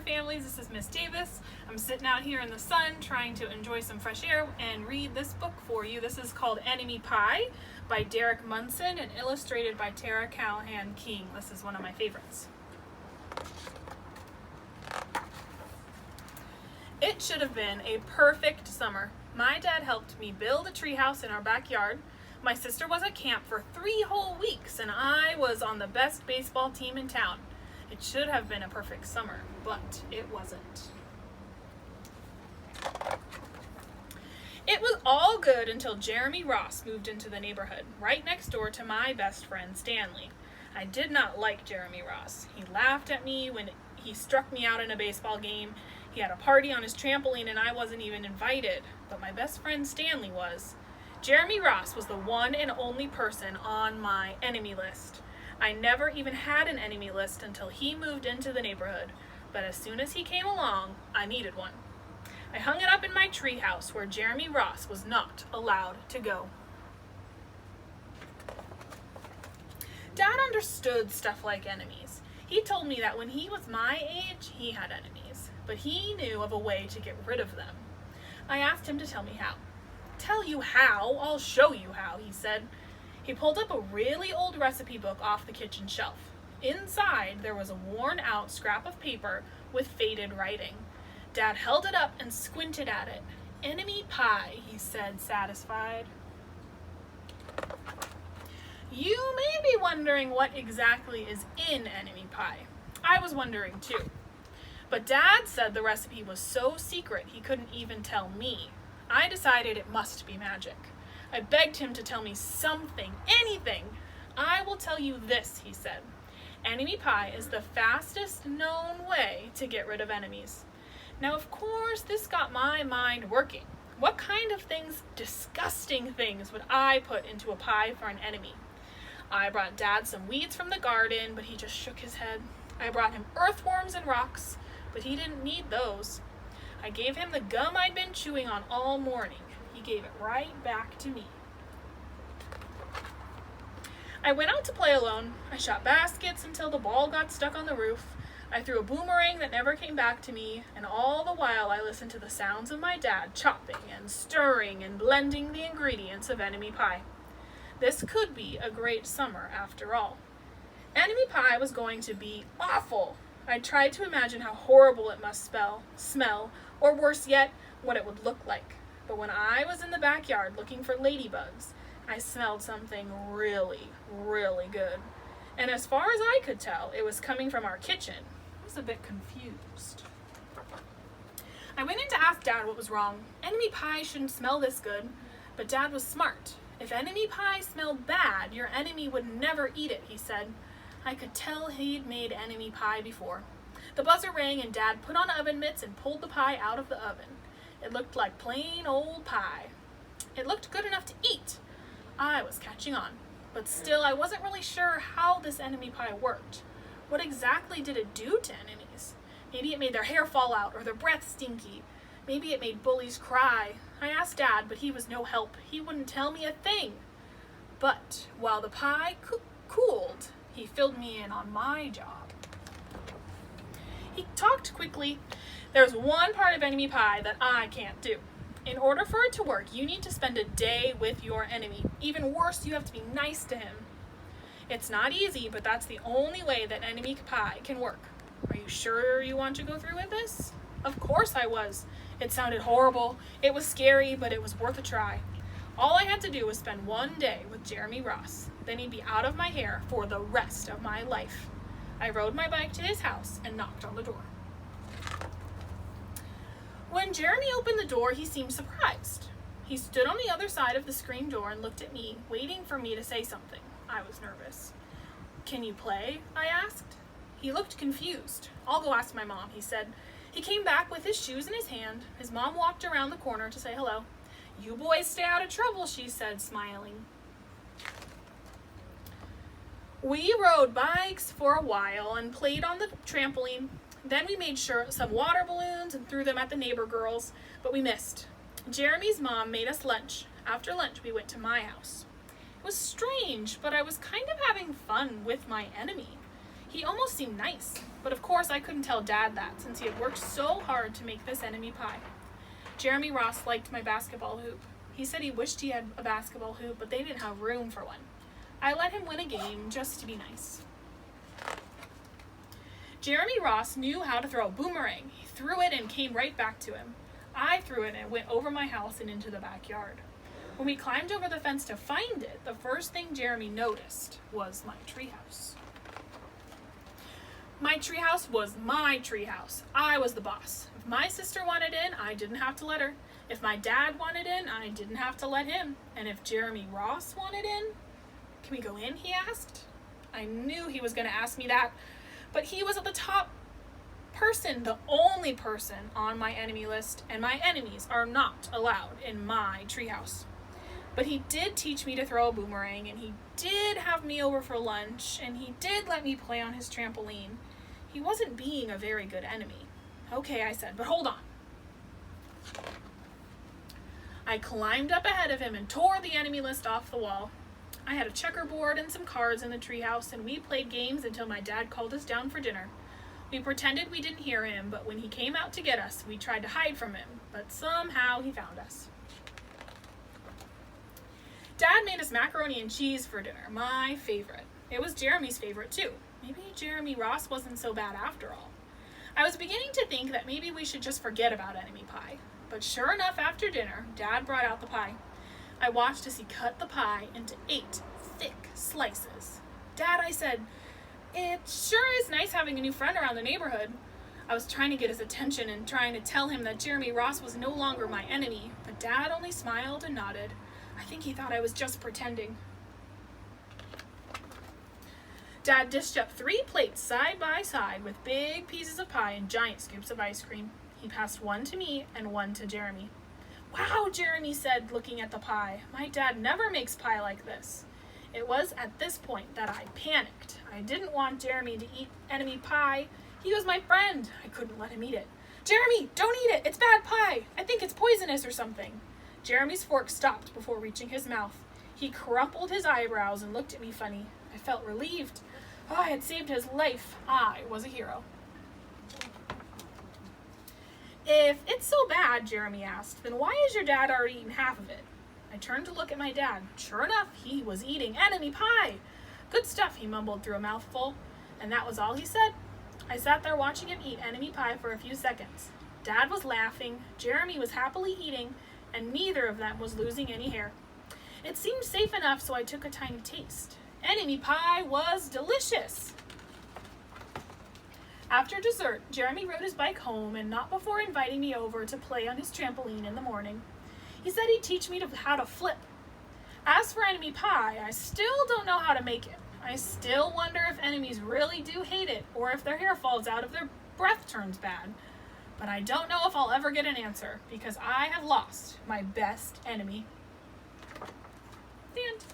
Summer Families. This is Miss Davis. I'm sitting out here in the sun trying to enjoy some fresh air and read this book for you. This is called Enemy Pie by Derek Munson and illustrated by Tara Callahan King. This is one of my favorites. It should have been a perfect summer. My dad helped me build a treehouse in our backyard. My sister was at camp for 3 whole weeks, and I was on the best baseball team in town. It should have been a perfect summer, but it wasn't. It was all good until Jeremy Ross moved into the neighborhood, right next door to my best friend Stanley. I did not like Jeremy Ross. He laughed at me when he struck me out in a baseball game. He had a party on his trampoline and I wasn't even invited, but my best friend Stanley was. Jeremy Ross was the one and only person on my enemy list. I never even had an enemy list until he moved into the neighborhood, but as soon as he came along, I needed one. I hung it up in my treehouse where Jeremy Ross was not allowed to go. Dad understood stuff like enemies. He told me that when he was my age, he had enemies, but he knew of a way to get rid of them. I asked him to tell me how. Tell you how? I'll show you how, he said. He pulled up a really old recipe book off the kitchen shelf. Inside, there was a worn-out scrap of paper with faded writing. Dad held it up and squinted at it. Enemy pie, he said, satisfied. You may be wondering what exactly is in enemy pie. I was wondering too. But Dad said the recipe was so secret he couldn't even tell me. I decided it must be magic. I begged him to tell me something, anything. I will tell you this, he said. Enemy pie is the fastest known way to get rid of enemies. Now, of course, this got my mind working. What kind of things, disgusting things, would I put into a pie for an enemy? I brought Dad some weeds from the garden, but he just shook his head. I brought him earthworms and rocks, but he didn't need those. I gave him the gum I'd been chewing on all morning. He gave it right back to me. I went out to play alone. I shot baskets until the ball got stuck on the roof. I threw a boomerang that never came back to me, and all the while I listened to the sounds of my dad chopping and stirring and blending the ingredients of enemy pie. This could be a great summer after all. Enemy pie was going to be awful. I tried to imagine how horrible it must smell, or worse yet, what it would look like. But when I was in the backyard looking for ladybugs, I smelled something really, really good. And as far as I could tell, it was coming from our kitchen. I was a bit confused. I went in to ask Dad what was wrong. Enemy pie shouldn't smell this good. But Dad was smart. If enemy pie smelled bad, your enemy would never eat it, he said. I could tell he'd made enemy pie before. The buzzer rang and Dad put on oven mitts and pulled the pie out of the oven. It looked like plain old pie. It looked good enough to eat. I was catching on, but still I wasn't really sure how this enemy pie worked. What exactly did it do to enemies? Maybe it made their hair fall out or their breath stinky. Maybe it made bullies cry. I asked Dad, but he was no help. He wouldn't tell me a thing. But while the pie cooled, he filled me in on my job. He talked quickly. There's one part of enemy pie that I can't do. In order for it to work, you need to spend a day with your enemy. Even worse, you have to be nice to him. It's not easy, but that's the only way that enemy pie can work. Are you sure you want to go through with this? Of course I was. It sounded horrible. It was scary, but it was worth a try. All I had to do was spend one day with Jeremy Ross. Then he'd be out of my hair for the rest of my life. I rode my bike to his house and knocked on the door. When Jeremy opened the door, he seemed surprised. He stood on the other side of the screen door and looked at me, waiting for me to say something. I was nervous. Can you play? I asked. He looked confused. I'll go ask my mom, he said. He came back with his shoes in his hand. His mom walked around the corner to say hello. You boys stay out of trouble, she said, smiling. We rode bikes for a while and played on the trampoline. Then we made some water balloons and threw them at the neighbor girls, but we missed. Jeremy's mom made us lunch. After lunch, we went to my house. It was strange, but I was kind of having fun with my enemy. He almost seemed nice, but of course I couldn't tell Dad that since he had worked so hard to make this enemy pie. Jeremy Ross liked my basketball hoop. He said he wished he had a basketball hoop, but they didn't have room for one. I let him win a game just to be nice. Jeremy Ross knew how to throw a boomerang. He threw it and came right back to him. I threw it and it went over my house and into the backyard. When we climbed over the fence to find it, the first thing Jeremy noticed was my treehouse. My treehouse was my treehouse. I was the boss. If my sister wanted in, I didn't have to let her. If my dad wanted in, I didn't have to let him. And if Jeremy Ross wanted in, "Can we go in?" he asked. I knew he was going to ask me that, but he was at the top person, the only person on my enemy list, and my enemies are not allowed in my treehouse. But he did teach me to throw a boomerang, and he did have me over for lunch, and he did let me play on his trampoline. He wasn't being a very good enemy. "Okay," I said, "but hold on." I climbed up ahead of him and tore the enemy list off the wall. I had a checkerboard and some cards in the treehouse, and we played games until my dad called us down for dinner. We pretended we didn't hear him, but when he came out to get us, we tried to hide from him, but somehow he found us. Dad made us macaroni and cheese for dinner, my favorite. It was Jeremy's favorite too. Maybe Jeremy Ross wasn't so bad after all. I was beginning to think that maybe we should just forget about enemy pie. But sure enough, after dinner, Dad brought out the pie. I watched as he cut the pie into 8 thick slices. "Dad," I said, "it sure is nice having a new friend around the neighborhood." I was trying to get his attention and trying to tell him that Jeremy Ross was no longer my enemy, but Dad only smiled and nodded. I think he thought I was just pretending. Dad dished up 3 plates side by side with big pieces of pie and giant scoops of ice cream. He passed one to me and one to Jeremy. "Wow," Jeremy said, looking at the pie. "My dad never makes pie like this." It was at this point that I panicked. I didn't want Jeremy to eat enemy pie. He was my friend. I couldn't let him eat it. "Jeremy, don't eat it. It's bad pie. I think it's poisonous or something." Jeremy's fork stopped before reaching his mouth. He crumpled his eyebrows and looked at me funny. I felt relieved. Oh, I had saved his life. I was a hero. "If it's so bad," Jeremy asked, "then why has your dad already eaten half of it?" I turned to look at my dad. Sure enough, he was eating enemy pie. "Good stuff," he mumbled through a mouthful, and that was all he said. I sat there watching him eat enemy pie for a few seconds. Dad was laughing, Jeremy was happily eating, and neither of them was losing any hair. It seemed safe enough, so I took a tiny taste. Enemy pie was delicious. After dessert, Jeremy rode his bike home, and not before inviting me over to play on his trampoline in the morning. He said he'd teach me how to flip. As for enemy pie, I still don't know how to make it. I still wonder if enemies really do hate it, or if their hair falls out if their breath turns bad. But I don't know if I'll ever get an answer, because I have lost my best enemy. The end.